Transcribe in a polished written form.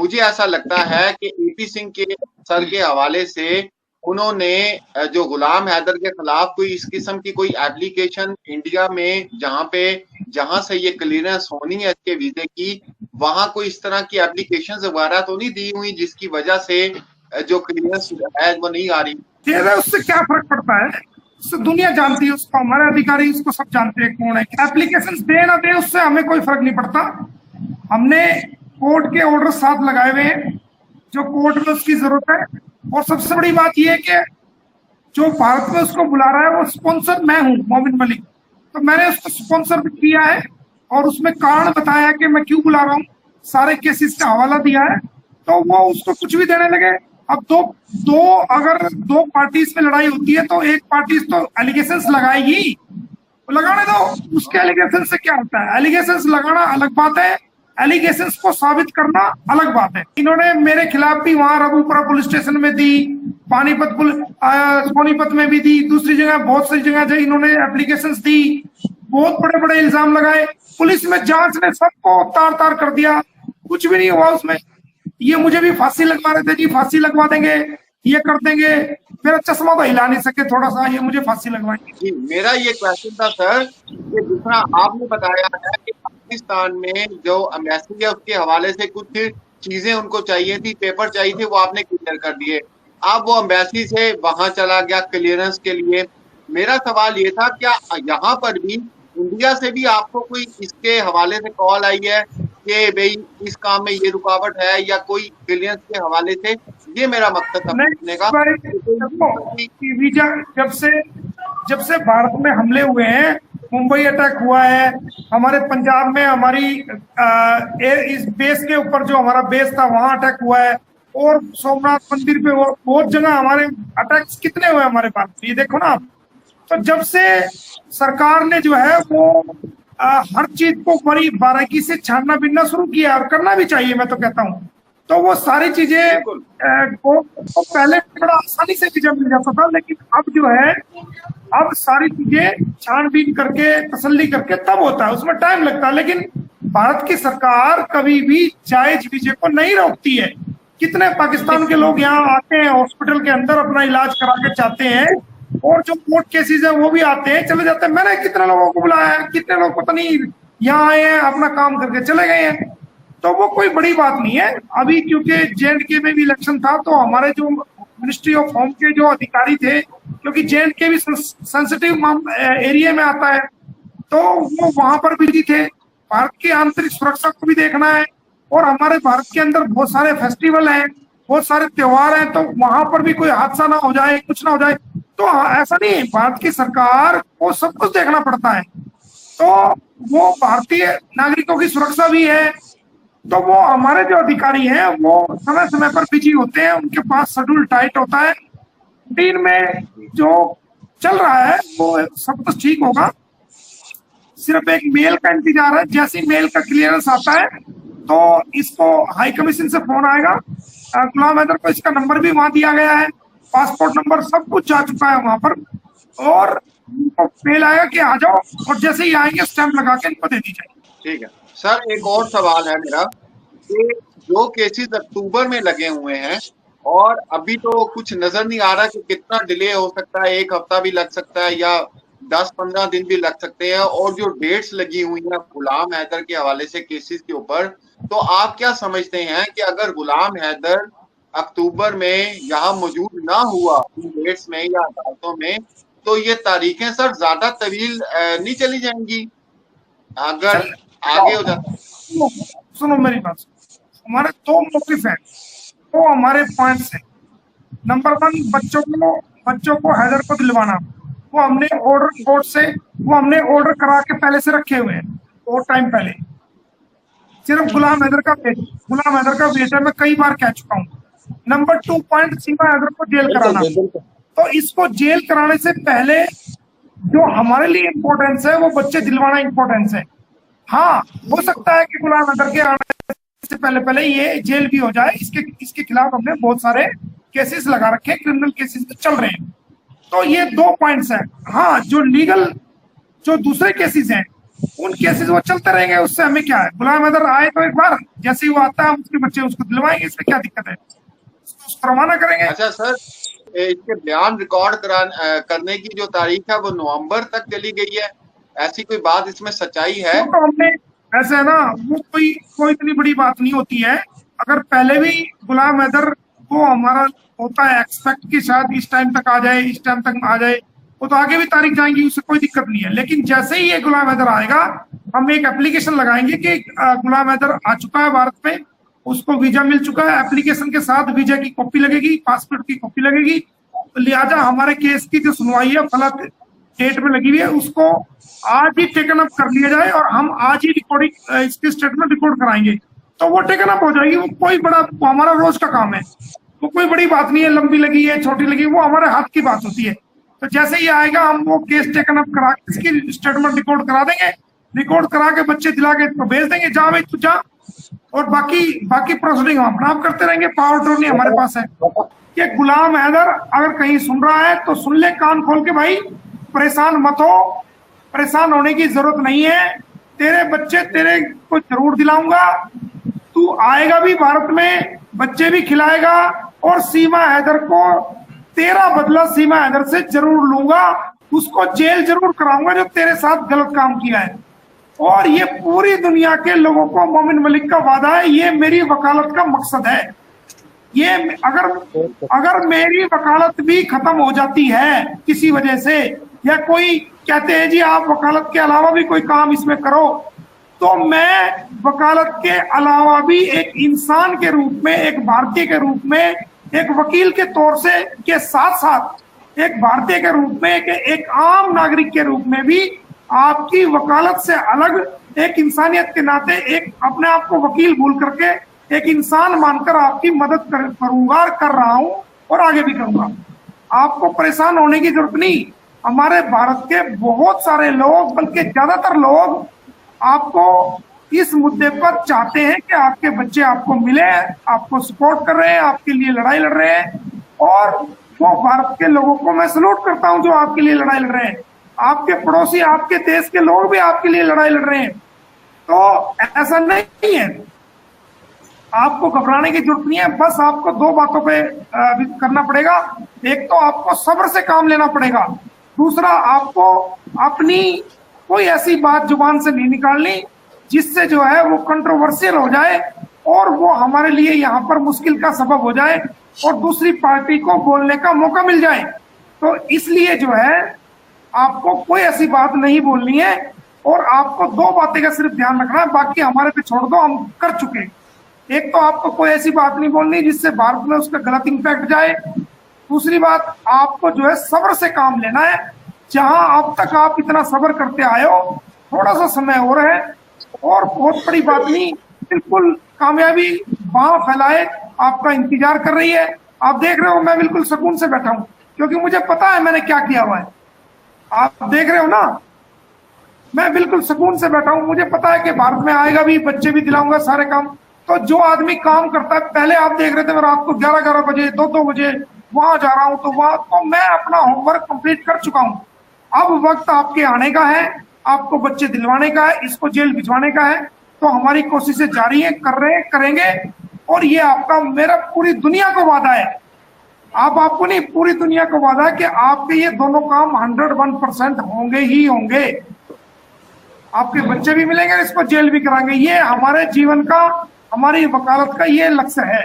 मुझे ऐसा लगता है कि एपी सिंह के सर के हवाले से उन्होंने जो गुलाम हैदर के खिलाफ कोई इस किस्म की कोई एप्लीकेशन इंडिया में जहां से ये क्लियरेंस होनी है इसके वीजे की, वहां कोई इस तरह की एप्लीकेशन वगैरह तो नहीं दी हुई जिसकी वजह से जो क्लियरेंस है वो नहीं आ रही। उससे क्या फर्क पड़ता है? उससे दुनिया जानती है उसको, हमारे अधिकारी उसको सब जानते हैं कौन है। एप्लीकेशन दे ना दे उससे हमें कोई फर्क नहीं पड़ता। हमने कोर्ट के ऑर्डर साथ लगाए हुए हैं जो कोर्ट में उसकी जरूरत है। और सबसे बड़ी बात यह है कि जो भारत में उसको बुला रहा है वो स्पॉन्सर मैं हूं, मोमिन मलिक। तो मैंने उसको स्पॉन्सर भी किया है और उसमें कारण बताया कि मैं क्यों बुला रहा हूँ, सारे केसेस का हवाला दिया है। तो वो उसको कुछ भी देने लगे। अब अगर दो पार्टीज में लड़ाई होती है तो एक पार्टी तो एलिगेशंस लगाएगी, लगाने दो। उसके एलिगेशन से क्या होता है? एलिगेशंस लगाना अलग बात है, एलिगेशंस को साबित करना अलग बात है। इन्होंने मेरे खिलाफ भी वहां रघुपुरा पुलिस स्टेशन में दी, सोनीपत में भी दी, दूसरी जगह बहुत सी जगह इन्होंने एप्लीकेशंस दी, बहुत बड़े बड़े इल्जाम लगाए। पुलिस में जांच ने सबको तार तार कर दिया, कुछ भी नहीं हुआ उसमें। ये मुझे भी फांसी लगवा रहे थे, जी फांसी लगवा देंगे, ये कर देंगे। मेरा चश्मा तो हिला नहीं सके थोड़ा सा, ये मुझे फांसी लगवाएंगे। जी मेरा ये क्वेश्चन था सर कि जितना आपने बताया है कि पाकिस्तान में जो एम्बेसी है उसके हवाले से कुछ चीजें उनको चाहिए थी, पेपर चाहिए थे, वो आपने क्लियर कर दिए। अब वो एम्बेसी से वहां चला गया क्लियरेंस के लिए। मेरा सवाल ये था क्या यहाँ पर भी इंडिया से भी आपको कोई इसके हवाले से कॉल आई है कि भाई इस काम में ये रुकावट है या कोई क्लियरेंस के हवाले से? ये मेरा मकसद था पूछने का। वीजा जब से भारत में हमले हुए हैं, मुंबई अटैक हुआ है, हमारे पंजाब में हमारी इस बेस के ऊपर जो हमारा बेस था वहां अटैक हुआ है, और सोमनाथ मंदिर पे बहुत जगह हमारे अटैक्स कितने हुए हमारे भारत में, ये देखो ना आप। तो जब से सरकार ने जो है वो हर चीज को बड़ी बारीकी से छानना बीनना शुरू किया, और करना भी चाहिए मैं तो कहता हूँ। तो वो सारी चीजें को पहले बड़ा आसानी से चीजें मिल जाता था, लेकिन अब जो है अब सारी चीजें छानबीन करके तसल्ली करके तब होता है, उसमें टाइम लगता है। लेकिन भारत की सरकार कभी भी जायज वीजे को नहीं रोकती है। कितने पाकिस्तान के लोग यहाँ आते हैं, हॉस्पिटल के अंदर अपना इलाज करा के जाते हैं, और जो कोर्ट केसेस है वो भी आते हैं चले जाते हैं। मैंने कितने लोगों को बुलाया है, कितने लोग पता नहीं यहाँ आए हैं अपना काम करके चले गए हैं। तो वो कोई बड़ी बात नहीं है। अभी क्योंकि JNK में भी इलेक्शन था तो हमारे जो मिनिस्ट्री ऑफ होम के जो अधिकारी थे, क्योंकि JNK भी सेंसिटिव एरिया में आता है, तो वो वहां पर बिजी थे। भारत की आंतरिक सुरक्षा को भी देखना है, और हमारे भारत के अंदर बहुत सारे फेस्टिवल हैं, बहुत सारे त्योहार हैं, तो वहां पर भी कोई हादसा ना हो जाए, कुछ ना हो जाए। तो ऐसा नहीं है, भारत की सरकार को सब कुछ देखना पड़ता है। तो वो भारतीय नागरिकों की सुरक्षा भी है। तो वो हमारे जो अधिकारी हैं वो समय समय पर बिजी होते हैं, उनके पास शेड्यूल टाइट होता है। दिन में जो चल रहा है वो सब कुछ ठीक होगा। सिर्फ एक मेल का इंतजार है, जैसे मेल का क्लियरेंस आता है तो इसको हाई कमीशन से फोन आएगा। गुलाम हैदर को इसका नंबर भी वहां दिया गया है, पासपोर्ट नंबर सब कुछ जा चुका है वहां पर, और उनको मेल आएगा कि आ जाओ, और जैसे ही आएंगे स्टैंप लगा के इनको दे दी जाएगी। ठीक है सर, एक और सवाल है मेरा कि जो केसेस अक्टूबर में लगे हुए हैं और अभी तो कुछ नजर नहीं आ रहा कि कितना डिले हो सकता है, 1 हफ्ता भी लग सकता है या 10-15 दिन भी लग सकते हैं, और जो डेट्स लगी हुई हैं गुलाम हैदर के हवाले से केसेस के ऊपर, तो आप क्या समझते हैं कि अगर गुलाम हैदर अक्टूबर में यहाँ मौजूद ना हुआ इन डेट्स में या अदालतों में, तो ये तारीखें सर ज्यादा तवील नहीं चली जाएंगी अगर आगे हो जाता? सुनो मेरी बात, हमारे 2 मौकिफ है, तो हमारे पॉइंट्स हैं। नंबर 1, बच्चों को हैदर को दिलवाना, वो हमने ऑर्डर कोर्ट से, वो हमने ऑर्डर करा के पहले से रखे हुए हैं बहुत टाइम पहले। सिर्फ गुलाम हैदर का बेटा मैं कई बार कह चुका हूँ। नंबर 2 पॉइंट, सीमा हैदर को जेल कराना। तो इसको जेल कराने से पहले जो हमारे लिए इम्पोर्टेंस है वो बच्चे दिलवाना इम्पोर्टेंस है। हाँ, हो सकता है कि गुलाम हैदर के आने से पहले ये जेल भी हो जाए। इसके खिलाफ हमने बहुत सारे केसेस लगा रखे, क्रिमिनल केसेस चल रहे हैं। तो ये 2 पॉइंट्स हैं। हाँ, जो लीगल जो दूसरे केसेस हैं उन केसेस वो चलते रहेंगे, उससे हमें क्या है। गुलाम हैदर आए तो एक बार, जैसे ही वो आता है हम उसके बच्चे उसको दिलवाएंगे, इसमें क्या दिक्कत है, उसको रवाना करेंगे। अच्छा सर, इसके बयान रिकॉर्ड करने की जो तारीख है वो नवंबर तक चली गई है, ऐसी कोई बात इसमें सच्चाई है? वो तो हमने, ऐसे है ना, वो कोई इतनी बड़ी बात नहीं होती है। अगर पहले भी गुलाम हैदर को हमारा होता है एक्सपेक्ट कि शायद इस टाइम तक आ जाए, इस टाइम तक आ जाए, वो तो आगे भी तारीख जाएंगी, उससे कोई दिक्कत नहीं है। लेकिन जैसे ही ये गुलाम हैदर आएगा, हम एक एप्लीकेशन लगाएंगे कि गुलाम हैदर आ चुका है भारत में, उसको वीजा मिल चुका है, एप्लीकेशन के साथ वीजा की कॉपी लगेगी, पासपोर्ट की कॉपी लगेगी, लिहाजा हमारे केस की जो सुनवाई है फलक डेट में लगी हुई है, उसको आज ही टेकन अप कर लिया जाए और हम आज ही रिकॉर्डिंग इसकी स्टेटमेंट रिकॉर्ड कराएंगे, तो वो टेकन अप हो जाएगी। वो कोई बड़ा, वो हमारा रोज का काम है, वो कोई बड़ी बात नहीं है, लंबी लगी है छोटी लगी, वो हमारे हाथ की बात होती है। तो जैसे ही आएगा हम वो केस टेकन अप करा के इसकी स्टेटमेंट रिकॉर्ड करा देंगे, रिकॉर्ड करा के बच्चे दिला के इसको भेज देंगे, जा भाई तू जा, और बाकी प्रोसीडिंग हम अपना आप करते रहेंगे। पावर अटॉर्नी हमारे पास है। कि गुलाम हैदर अगर कहीं सुन रहा है तो सुन ले कान खोल के भाई, परेशान मत हो, परेशान होने की जरूरत नहीं है, तेरे बच्चे तेरे को जरूर दिलाऊंगा, तू आएगा भी भारत में, बच्चे भी खिलाएगा, और सीमा हैदर को तेरा बदला सीमा हैदर से जरूर लूंगा, उसको जेल जरूर कराऊंगा जो तेरे साथ गलत काम किया है। और ये पूरी दुनिया के लोगों को मोमिन मलिक का वादा है, ये मेरी वकालत का मकसद है। ये अगर मेरी वकालत भी खत्म हो जाती है किसी वजह से, या कोई कहते हैं जी आप वकालत के अलावा भी कोई काम इसमें करो, तो मैं वकालत के अलावा भी एक इंसान के रूप में, एक भारतीय के रूप में, एक वकील के तौर से के साथ साथ एक भारतीय के रूप में, एक आम नागरिक के रूप में भी आपकी वकालत से अलग एक इंसानियत के नाते एक अपने आप को वकील भूल करके एक इंसान मानकर आपकी मदद करूंगा, कर रहा हूं और आगे भी करूंगा। आपको परेशान होने की जरूरत नहीं। हमारे भारत के बहुत सारे लोग, बल्कि ज्यादातर लोग आपको इस मुद्दे पर चाहते हैं कि आपके बच्चे आपको मिले, आपको सपोर्ट कर रहे हैं, आपके लिए लड़ाई लड़ रहे हैं, और वो भारत के लोगों को मैं सलूट करता हूं जो आपके लिए लड़ाई लड़ रहे हैं। आपके पड़ोसी, आपके देश के लोग भी आपके लिए लड़ाई लड़ रहे हैं। तो ऐसा नहीं है, आपको घबराने की जरूरत नहीं है। बस आपको दो बातों पे करना पड़ेगा। एक तो आपको सब्र से काम लेना पड़ेगा, दूसरा आपको अपनी कोई ऐसी बात जुबान से नहीं निकालनी जिससे जो है वो कंट्रोवर्शियल हो जाए और वो हमारे लिए यहाँ पर मुश्किल का सबब हो जाए और दूसरी पार्टी को बोलने का मौका मिल जाए। तो इसलिए जो है आपको कोई ऐसी बात नहीं बोलनी है, और आपको दो बातें का सिर्फ ध्यान रखना है, बाकी हमारे पे छोड़ दो, हम कर चुके। एक तो आपको कोई ऐसी बात नहीं बोलनी जिससे भारत में उसका गलत इम्पैक्ट जाए। दूसरी बात, आपको जो है सब्र से काम लेना है। जहां अब तक आप इतना सब्र करते आए हो, थोड़ा सा समय और है, और बहुत बड़ी बात नहीं, बिल्कुल कामयाबी बाह फैलाए आपका इंतजार कर रही है। आप देख रहे हो मैं बिल्कुल सुकून से बैठा हूँ, क्योंकि मुझे पता है मैंने क्या किया हुआ है। आप देख रहे हो ना, मैं बिल्कुल सुकून से बैठा हूँ, मुझे पता है कि भारत में आएगा भी, बच्चे भी दिलाऊंगा, सारे काम। तो जो आदमी काम करता है, पहले आप देख रहे थे मैं रात को 11-11 बजे 2-2 बजे वहां जा रहा हूं, तो वहां तो मैं अपना होमवर्क कंप्लीट कर चुका हूं। अब वक्त आपके आने का है, आपको बच्चे दिलवाने का है, इसको जेल भिजवाने का है। तो हमारी कोशिशें जारी है, कर रहे हैं, करेंगे। और ये आपका मेरा पूरी दुनिया को वादा है, आपको नहीं, पूरी दुनिया को वादा है कि आपके ये दोनों काम 101% होंगे ही होंगे। आपके बच्चे भी मिलेंगे, इसको जेल भी कराएंगे। ये हमारे जीवन का, हमारी वकालत का ये लक्ष्य है।